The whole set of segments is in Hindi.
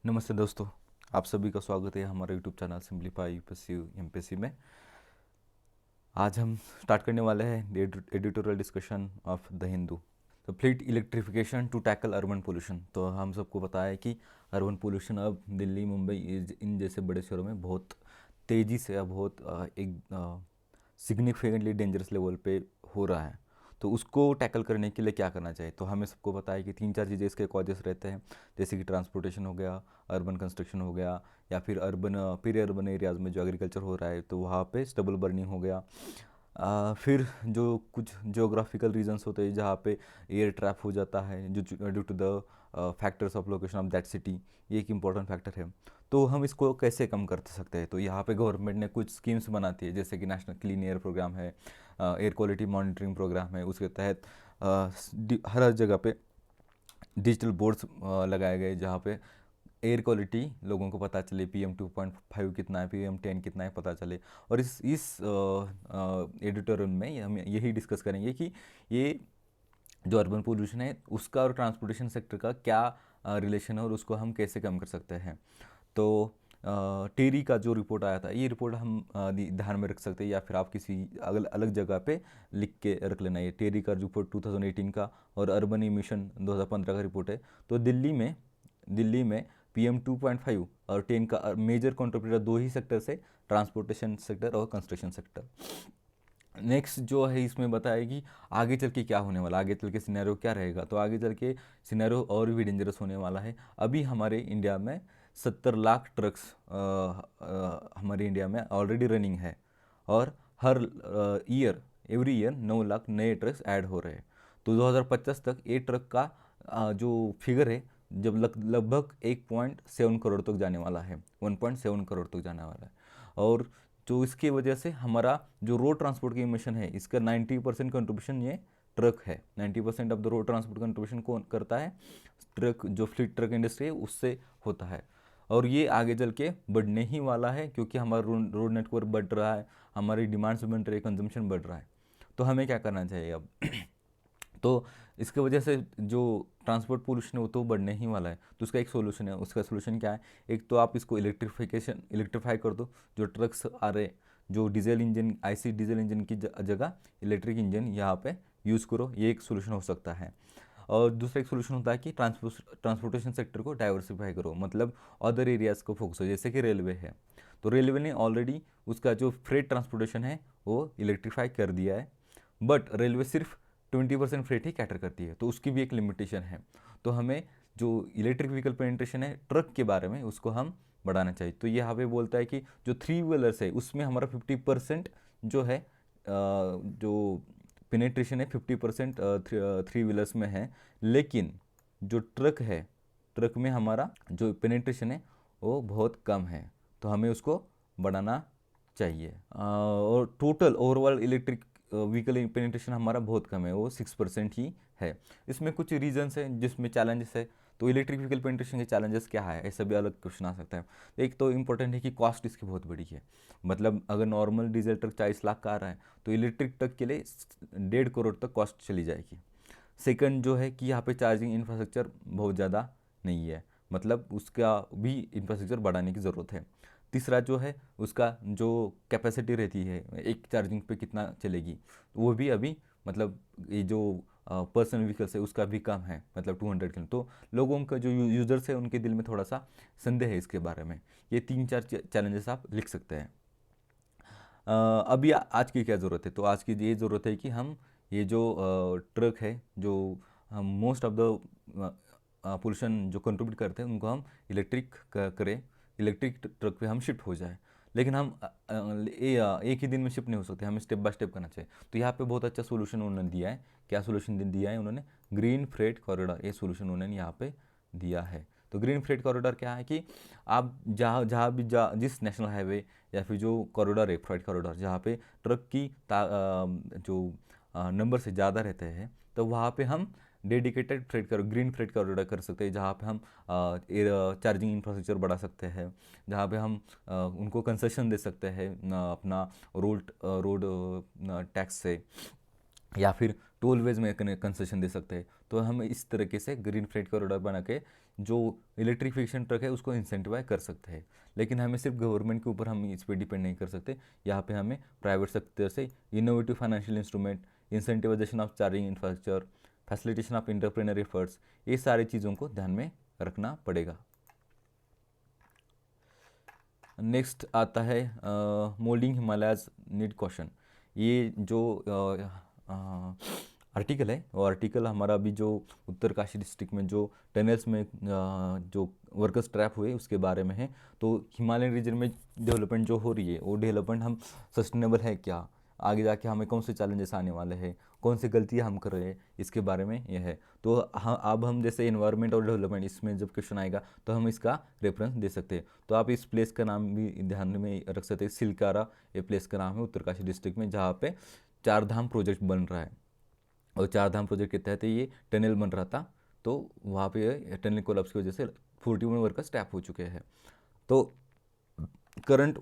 नमस्ते दोस्तों, आप सभी का स्वागत है हमारे YouTube channel simplify UPSC MPSC में। आज हम स्टार्ट करने वाले हैं editorial discussion of the Hindu. तो fleet electrification to tackle urban pollution. तो हम सबको पता है कि अर्बन पोल्यूशन अब दिल्ली, मुंबई इन जैसे बड़े शहरों में बहुत तेज़ी से अब बहुत एक सिग्निफिकेंटली डेंजरस लेवल पे हो रहा है। तो उसको टैकल करने के लिए क्या करना चाहिए? तो हमें सबको पता है कि 3-4 चीज़ें इसके कॉजेस रहते हैं, जैसे कि ट्रांसपोर्टेशन हो गया, अर्बन कंस्ट्रक्शन हो गया, या फिर अर्बन पेरी अर्बन एरियाज़ में जो एग्रीकल्चर हो रहा है तो वहाँ पे स्टबल बर्निंग हो गया। फिर जो कुछ जियोग्राफिकल रीजंस होते हैं जहाँ पे एयर ट्रैप हो जाता है जो due to the factors of location of that city, ये एक इम्पॉर्टेंट फैक्टर है। तो हम इसको कैसे कम कर सकते हैं? तो यहाँ पे गवर्नमेंट ने कुछ स्कीम्स बनाती है, जैसे कि नेशनल क्लीन एयर प्रोग्राम है, एयर क्वालिटी मॉनिटरिंग प्रोग्राम है। उसके तहत हर जगह पे डिजिटल बोर्ड्स लगाए गए जहाँ पे एयर क्वालिटी लोगों को पता चले, PM2.5 कितना है, PM10 कितना है पता चले। और इस एडिटोरियल में हम यही डिस्कस करेंगे कि ये जो अर्बन पोल्यूशन है उसका और ट्रांसपोर्टेशन सेक्टर का क्या रिलेशन है और उसको हम कैसे कम कर सकते हैं। तो टेरी का जो रिपोर्ट आया था, ये रिपोर्ट हम ध्यान में रख सकते हैं, या फिर आप किसी अलग अलग जगह पे लिख के रख लेना। ये टेरी का रिपोर्ट 2018 का और अर्बन इमिशन 2015 का रिपोर्ट है। तो दिल्ली में PM2.5 और 10 का मेजर कंट्रीब्यूटर दो ही सेक्टर से, ट्रांसपोर्टेशन सेक्टर और कंस्ट्रक्शन सेक्टर। नेक्स्ट जो है इसमें बताया कि आगे चल के क्या होने वाला, आगे चल के सिनेरियो क्या रहेगा। तो आगे चल के सिनेरियो और भी डेंजरस होने वाला है। अभी हमारे इंडिया में 70 लाख ट्रक्स हमारे इंडिया में ऑलरेडी रनिंग है, और हर एवरी ईयर 9 लाख नए ट्रक्स ऐड हो रहे हैं। तो 2050 तक ये ट्रक का जो फिगर है जब लगभग 1.7 करोड़ तक जाने वाला है, 1.7 करोड़ तक जाने वाला है। और जो इसकी वजह से हमारा जो रोड ट्रांसपोर्ट की इमिशन है, इसका 90% कंट्रीब्यूशन ये ट्रक है। 90% of the road transport contribution कौन करता है? ट्रक, जो फ्लीट ट्रक इंडस्ट्री है उससे होता है। और ये आगे चल के बढ़ने ही वाला है, क्योंकि हमारा रोड नेटवर्क बढ़ रहा है, हमारी डिमांड्स बढ़ रही है, कंजम्पशन बढ़ रहा है। तो हमें क्या करना चाहिए अब? तो इसके वजह से जो ट्रांसपोर्ट पोल्यूशन है वो तो बढ़ने ही वाला है। तो उसका एक सोल्यूशन है। उसका सोल्यूशन क्या है? एक तो आप इसको इलेक्ट्रीफाई कर दो। जो ट्रक्स आ रहे, जो diesel engine, IC diesel engine की जगह इलेक्ट्रिक इंजन यहाँ पे यूज़ करो, ये एक सोल्यूशन हो सकता है। और दूसरा एक सोल्यूशन होता है कि ट्रांसपोर्टेशन सेक्टर को डाइवर्सिफाई करो, मतलब अदर एरियाज़ को फोकस हो, जैसे कि रेलवे है। तो रेलवे ने ऑलरेडी उसका जो फ्रेट ट्रांसपोर्टेशन है वो इलेक्ट्रीफाई कर दिया है, बट रेलवे सिर्फ 20% फ्रेट ही कैटर करती है, तो उसकी भी एक लिमिटेशन है। तो हमें जो इलेक्ट्रिक व्हीकल पेनिट्रेशन है ट्रक के बारे में, उसको हम बढ़ाना चाहिए। तो ये यहाँ पे बोलता है कि जो 3 व्हीलर्स है उसमें हमारा 50% जो है जो पेनिट्रेशन है 50% 3 व्हीलर्स में है। लेकिन जो ट्रक है, ट्रक में हमारा जो पेनिट्रेशन है वो बहुत कम है, तो हमें उसको बढ़ाना चाहिए। और total overall electric vehicle penetration हमारा बहुत कम है, वो 6% ही है। इसमें कुछ रीजंस हैं जिसमें चैलेंजेस है। तो इलेक्ट्रिक व्हीकल पेनिट्रेशन के चैलेंजेस क्या है, ऐसा भी अलग क्वेश्चन आ सकता है। एक तो इम्पोर्टेंट है कि कॉस्ट इसकी बहुत बड़ी है। मतलब अगर नॉर्मल डीजल ट्रक 40 लाख का आ रहा है तो इलेक्ट्रिक ट्रक के लिए 1.5 करोड़ तक कॉस्ट चली जाएगी। सेकंड जो है कि यहाँ पे चार्जिंग इंफ्रास्ट्रक्चर बहुत ज़्यादा नहीं है, मतलब उसका भी इंफ्रास्ट्रक्चर बढ़ाने की ज़रूरत है। तीसरा जो है उसका जो कैपेसिटी रहती है, एक चार्जिंग पे कितना चलेगी, वो भी अभी मतलब ये जो पर्सनल व्हीकल्स है उसका भी कम है, मतलब 200 किलो। तो लोगों का जो यूज़र्स है उनके दिल में थोड़ा सा संदेह है इसके बारे में। ये 3-4 चैलेंजेस आप लिख सकते हैं। अभी आज की क्या ज़रूरत है? तो आज की ये ज़रूरत है कि हम ये जो ट्रक है, जो हम मोस्ट ऑफ द पोल्यूशन जो कंट्रीब्यूट करते हैं उनको हम इलेक्ट्रिक करें, इलेक्ट्रिक ट्रक पे हम शिफ्ट हो जाए। लेकिन हम एक ही दिन में शिफ्ट नहीं हो सकते, हमें स्टेप बाय स्टेप करना चाहिए। तो यहाँ पे बहुत अच्छा सोल्यूशन उन्होंने दिया है। क्या सोल्यूशन दिया है उन्होंने? ग्रीन फ्रेट कॉरिडोर, ये सोल्यूशन उन्होंने यहाँ पे दिया है। तो ग्रीन फ्रेट कॉरिडोर क्या है कि आप जहाँ जहाँ भी जिस नेशनल हाईवे या फिर जो कॉरिडोर है, फ्रेट कॉरिडोर, जहाँ पे ट्रक की जो नंबर से ज़्यादा रहते हैं, तो वहाँ पे हम डेडिकेटेड ग्रीन फ्रेट कॉरिडोर कर सकते हैं, जहाँ पे हम चार्जिंग इंफ्रास्ट्रक्चर बढ़ा सकते हैं, जहाँ पे हम उनको कंसेशन दे सकते हैं अपना रोड टैक्स से, या फिर टोलवेज में कंसेशन दे सकते हैं। तो हम इस तरीके से ग्रीन फ्रेट कॉरिडोर बना के जो इलेक्ट्रिफिकेशन ट्रक है उसको इंसेंटिवाइज कर सकते हैं। लेकिन हमें सिर्फ गवर्नमेंट के ऊपर हम इस पर डिपेंड नहीं कर सकते, यहाँ पे हमें प्राइवेट सेक्टर से innovative financial instrument, incentivisation of charging infrastructure, facilitation of entrepreneur efforts, ये सारी चीज़ों को ध्यान में रखना पड़ेगा। नेक्स्ट आता है मोल्डिंग हिमालयाज नीड क्वेश्चन। ये जो आर्टिकल है वो आर्टिकल हमारा अभी जो उत्तरकाशी डिस्ट्रिक्ट में जो टनल्स में जो वर्कर्स ट्रैप हुए उसके बारे में है। तो हिमालयन रीजन में डेवलपमेंट जो हो रही है वो डेवलपमेंट हम सस्टेनेबल है क्या, आगे जाके हमें कौन से चैलेंजेस आने वाले हैं, कौन सी गलतियां हम कर रहे हैं, इसके बारे में यह है। तो हाँ, अब हम जैसे एनवायरनमेंट और डेवलपमेंट इसमें जब क्वेश्चन आएगा तो हम इसका रेफरेंस दे सकते हैं। तो आप इस प्लेस का नाम भी ध्यान में रख सकते हैं, सिलकारा ये प्लेस का नाम है उत्तरकाशी डिस्ट्रिक्ट में, जहाँ पे चार धाम प्रोजेक्ट बन रहा है। और चार धाम प्रोजेक्ट के तहत ये टनल बन रहा था, तो वहाँ पे टनल कोलैप्स की वजह से 41 वर्कर्स टैप हो चुके हैं। तो करंट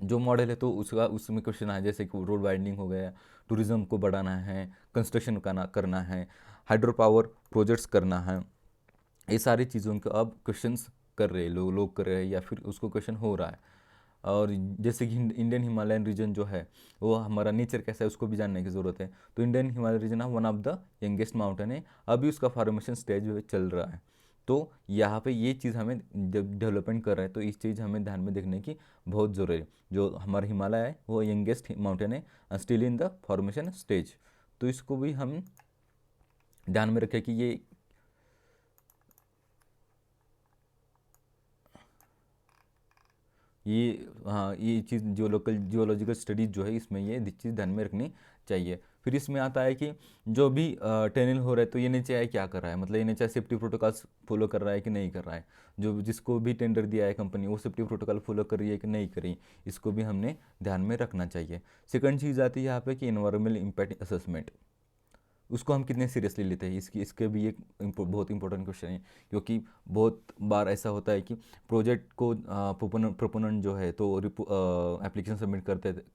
जो मॉडल है तो उसमें क्वेश्चन आया जैसे कि रोड वाइडनिंग हो गया, टूरिज्म को बढ़ाना है, कंस्ट्रक्शन करना है, हाइड्रो पावर प्रोजेक्ट्स करना है, ये सारी चीज़ों को अब क्वेश्चंस कर रहे हैं लोग कर रहे हैं या फिर उसको क्वेश्चन हो रहा है। और जैसे कि इंडियन हिमालयन रीजन जो है वो हमारा नेचर कैसा है उसको भी जानने की ज़रूरत है। तो Indian Himalayan region one of the youngest mountain है, अभी उसका फॉर्मेशन स्टेज में चल रहा है। तो यहाँ पे ये चीज़ हमें जब डेवलपमेंट कर रहे हैं तो इस चीज़ हमें ध्यान में देखने की बहुत ज़रूरी है। जो हमारा हिमालय है वो यंगेस्ट माउंटेन है, still in the formation stage. तो इसको भी हम ध्यान में रखें कि हाँ ये चीज़ जियोलॉजिकल स्टडीज जो है इसमें ये चीज़ ध्यान में रखनी चाहिए। फिर इसमें आता है कि जो भी टनल हो रहा है तो NHAI क्या कर रहा है, मतलब NHAI सेफ्टी प्रोटोकॉल्स फॉलो कर रहा है कि नहीं कर रहा है, जो जिसको भी टेंडर दिया है कंपनी वो सेफ्टी प्रोटोकॉल फॉलो कर रही है कि नहीं कर रही, इसको भी हमने ध्यान में रखना चाहिए। सेकंड चीज़ आती है यहाँ पे कि एनवायरमेंटल इम्पैक्ट असेसमेंट, उसको हम कितने सीरियसली लेते हैं, इसके भी एक बहुत इंपॉर्टेंट क्वेश्चन है। क्योंकि बहुत बार ऐसा होता है कि प्रोजेक्ट को प्रोपोनेंट जो है तो एप्लीकेशन सबमिट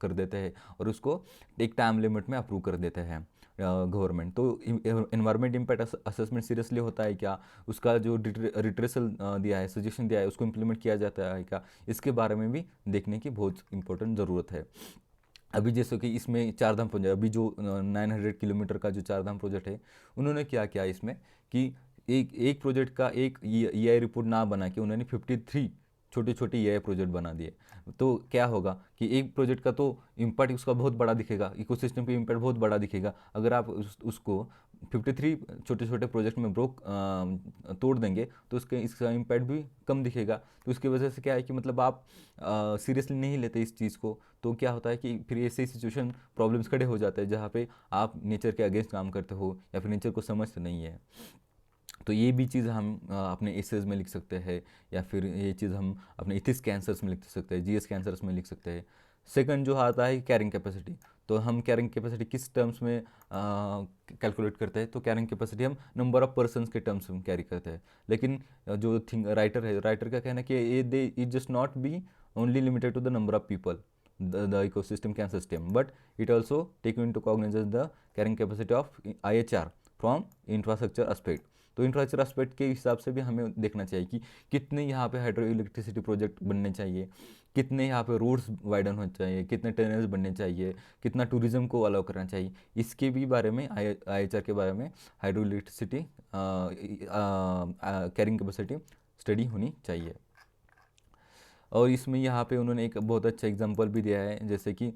कर देते हैं और उसको एक टाइम लिमिट में अप्रूव कर देते हैं गवर्नमेंट। तो एनवायरमेंट इम्पैक्ट असेसमेंट सीरियसली होता है क्या, उसका जो रिट्रेसल दिया है, सजेशन दिया है, उसको इम्प्लीमेंट किया जाता है क्या, इसके बारे में भी देखने की बहुत इंपॉर्टेंट ज़रूरत है। अभी जैसे कि इसमें चारधाम प्रोजेक्ट, अभी जो 900 किलोमीटर का जो चारधाम प्रोजेक्ट है, उन्होंने क्या किया इसमें कि एक प्रोजेक्ट का एक EI रिपोर्ट ना बना के उन्होंने 53 छोटे छोटे EI प्रोजेक्ट बना दिए। तो क्या होगा कि एक प्रोजेक्ट का तो इम्पैक्ट उसका बहुत बड़ा दिखेगा, इकोसिस्टम पे इम्पैक्ट बहुत बड़ा दिखेगा। अगर आप उसको 53 छोटे छोटे प्रोजेक्ट में तोड़ देंगे तो इसका इम्पैक्ट भी कम दिखेगा। तो उसकी वजह से क्या है कि मतलब आप सीरियसली नहीं लेते इस चीज़ को। तो क्या होता है कि फिर ऐसे सिचुएशन प्रॉब्लम्स खड़े हो जाते हैं जहाँ पे आप नेचर के अगेंस्ट काम करते हो या फिर नेचर को समझते नहीं है। तो ये भी चीज़ हम अपने एसेज में लिख सकते हैं, या फिर ये चीज़ हम अपने इथिक्स के आंसर्स में लिख सकते हैं, GS के आंसर्स में लिख सकते हैं। सेकंड जो आता है कैरिंग कैपेसिटी, तो हम कैरिंग कैपेसिटी किस टर्म्स में कैलकुलेट करते हैं, तो कैरिंग कैपेसिटी हम नंबर ऑफ पर्सन्स के टर्म्स में कैरी करते हैं। लेकिन जो राइटर है, राइटर का कहना है कि ये they it just not be only limited to the number of people the ecosystem can sustain, but it also take into cognizance the carrying capacity of IHR from infrastructure aspect। तो इंफ्रास्ट्रक्चर एस्पेक्ट के हिसाब से भी हमें देखना चाहिए कि कितने यहाँ पे हाइड्रो इलेक्ट्रिसिटी प्रोजेक्ट बनने चाहिए, कितने यहाँ पे रोड्स वाइडन होने चाहिए, कितने टनल्स बनने चाहिए, कितना टूरिज्म को अलाउ करना चाहिए, इसके भी बारे में IHR के बारे में hydro electricity carrying capacity study होनी चाहिए। और इसमें यहाँ पे उन्होंने एक बहुत अच्छा एग्जांपल भी दिया है, जैसे कि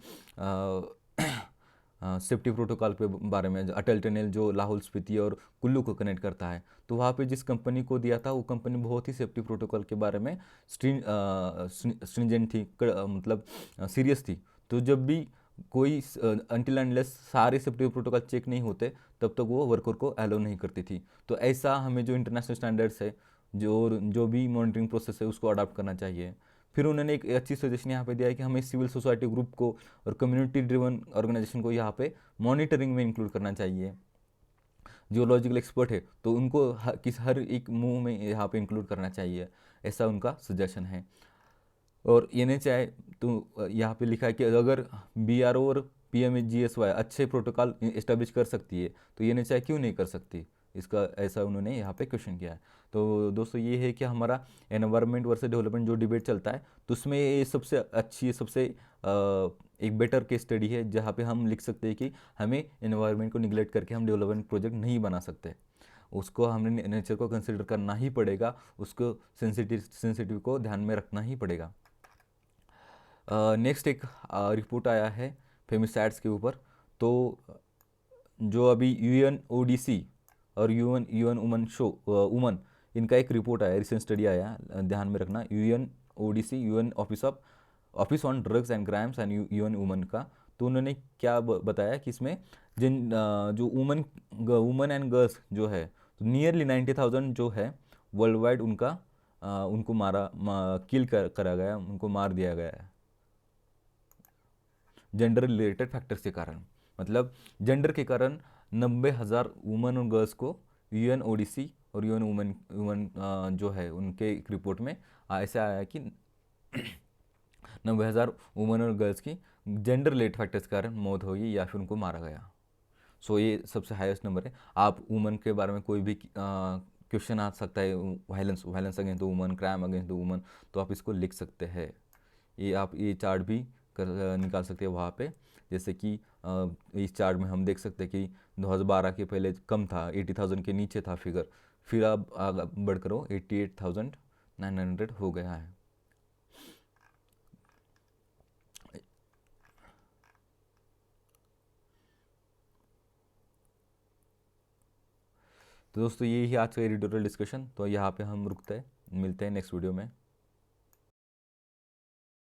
सेफ्टी प्रोटोकॉल के बारे में, अटल टनल जो लाहौल स्पीति और कुल्लू को कनेक्ट करता है, तो वहाँ पे जिस कंपनी को दिया था वो कंपनी बहुत ही सेफ्टी प्रोटोकॉल के बारे में स्ट्रिंजेंट थी, मतलब सीरियस थी। तो जब भी कोई अनटिल अनलेस सारे सेफ्टी प्रोटोकॉल चेक नहीं होते तब तक वो वर्कर को अलाउ नहीं करती थी। तो ऐसा हमें जो इंटरनेशनल स्टैंडर्ड्स है, जो भी मॉनिटरिंग प्रोसेस है उसको अडॉप्ट करना चाहिए। फिर उन्होंने एक अच्छी सजेशन यहाँ पे दिया है कि हमें सिविल सोसाइटी ग्रुप को और कम्युनिटी ड्रिवन ऑर्गेनाइजेशन को यहाँ पे मॉनिटरिंग में इंक्लूड करना चाहिए। जियोलॉजिकल एक्सपर्ट है तो उनको हर एक मुंह में यहाँ पे इंक्लूड करना चाहिए, ऐसा उनका सजेशन है। और NHAI तो यहाँ पे लिखा है कि अगर BRO और PMGSY अच्छे प्रोटोकॉल इस्टेब्लिश कर सकती है तो NHAI क्यों नहीं कर सकती। इसका ऐसा उन्होंने यहाँ पे क्वेश्चन किया है। तो दोस्तों ये है कि हमारा एनवायरनमेंट वर्सेस डेवलपमेंट जो डिबेट चलता है, तो उसमें ये सबसे अच्छी, सबसे एक बेटर केस स्टडी है जहाँ पे हम लिख सकते हैं कि हमें एनवायरनमेंट को निगलेक्ट करके हम डेवलपमेंट प्रोजेक्ट नहीं बना सकते। उसको हमने नेचर को कंसिडर करना ही पड़ेगा, उसको सेंसिटिव को ध्यान में रखना ही पड़ेगा। नेक्स्ट एक रिपोर्ट आया है फेमिसाइड्स के ऊपर। तो जो अभी UNODC और यूएन वुमन इनका एक रिपोर्ट आया, रिसेंट स्टडी आया, ध्यान में रखना, UNODC, UN office on drugs and crimes and UN woman का। तो उन्होंने क्या बताया कि इसमें जो वुमन एंड गर्ल्स जो है, तो नियरली 90,000 जो है वर्ल्ड वाइड उनको किल करा गया, उनको मार दिया गया है जेंडर रिलेटेड फैक्टर्स के कारण। मतलब जेंडर के कारण 90,000 वुमेन और गर्ल्स को UNODC और यूएन वुमन जो है उनके एक रिपोर्ट में ऐसा आया कि 90,000 वुमेन और गर्ल्स की जेंडर रिलेटेड फैक्टर्स के कारण मौत हो गई या फिर उनको मारा गया। सो ये सबसे हाईएस्ट नंबर है। आप वुमेन के बारे में कोई भी क्वेश्चन आ सकता है, violence against the woman, crime against the woman, तो आप इसको लिख सकते हैं। आप ये चार्ट भी निकाल सकते हैं वहाँ पे। जैसे कि इस चार्ट में हम देख सकते हैं कि 2012 के पहले कम था, 80,000 के नीचे था फिगर, फिर अब आगे बढ़कर 88,900 हो गया है। तो दोस्तों यही है आज का एडिटोरियल डिस्कशन। तो यहाँ पे हम रुकते हैं, मिलते हैं नेक्स्ट वीडियो में।